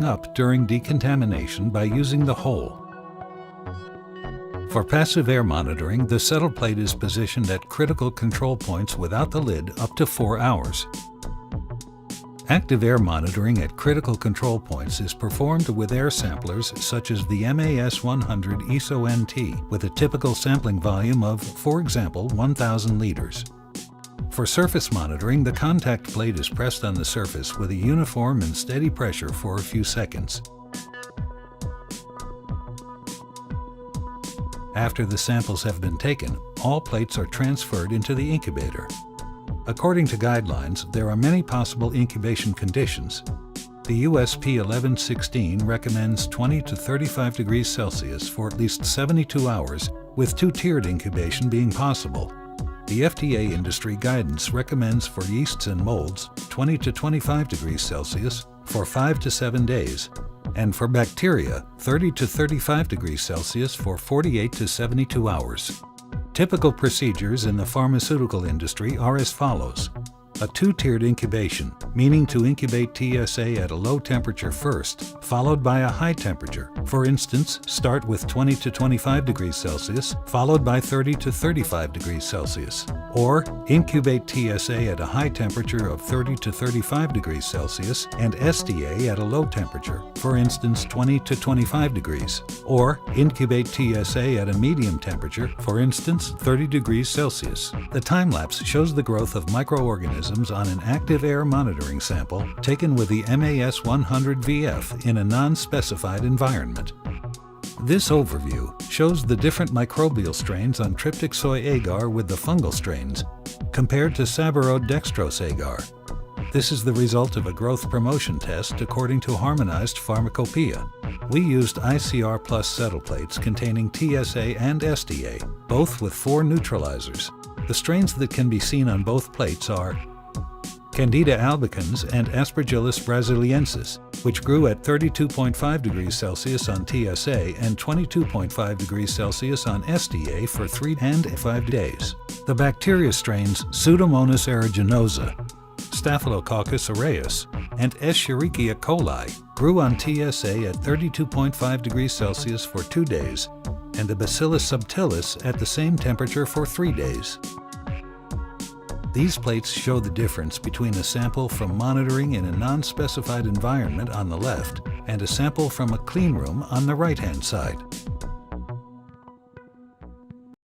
up during decontamination by using the hole. For passive air monitoring, the settle plate is positioned at critical control points without the lid up to 4 hours. Active air monitoring at critical control points is performed with air samplers such as the MAS-100 ESO-NT with a typical sampling volume of, for example, 1,000 liters. For surface monitoring, the contact plate is pressed on the surface with a uniform and steady pressure for a few seconds. After the samples have been taken, all plates are transferred into the incubator. According to guidelines, there are many possible incubation conditions. The USP 1116 recommends 20 to 35 degrees Celsius for at least 72 hours, with two-tiered incubation being possible. The FDA industry guidance recommends for yeasts and molds 20 to 25 degrees Celsius for 5 to 7 days, and for bacteria 30 to 35 degrees Celsius for 48 to 72 hours. Typical procedures in the pharmaceutical industry are as follows. A two-tiered incubation, meaning to incubate TSA at a low temperature first, followed by a high temperature. For instance, start with 20 to 25 degrees Celsius, followed by 30 to 35 degrees Celsius. Or incubate TSA at a high temperature of 30 to 35 degrees Celsius and SDA at a low temperature, for instance 20 to 25 degrees. Or incubate TSA at a medium temperature, for instance 30 degrees Celsius. The time-lapse shows the growth of microorganisms on an active air monitoring sample taken with the MAS-100 in a non-specified environment. This overview shows the different microbial strains on tryptic soy agar with the fungal strains compared to saborodextrose agar. This is the result of a growth promotion test according to harmonized pharmacopoeia. We used ICR plus settle plates containing TSA and SDA, both with 4 neutralizers. The strains that can be seen on both plates are Candida albicans and Aspergillus brasiliensis, which grew at 32.5 degrees Celsius on TSA and 22.5 degrees Celsius on SDA for 3 and 5 days. The bacteria strains Pseudomonas aeruginosa, Staphylococcus aureus, and Escherichia coli grew on TSA at 32.5 degrees Celsius for 2 days, and the Bacillus subtilis at the same temperature for 3 days. These plates show the difference between a sample from monitoring in a non-specified environment on the left and a sample from a clean room on the right-hand side.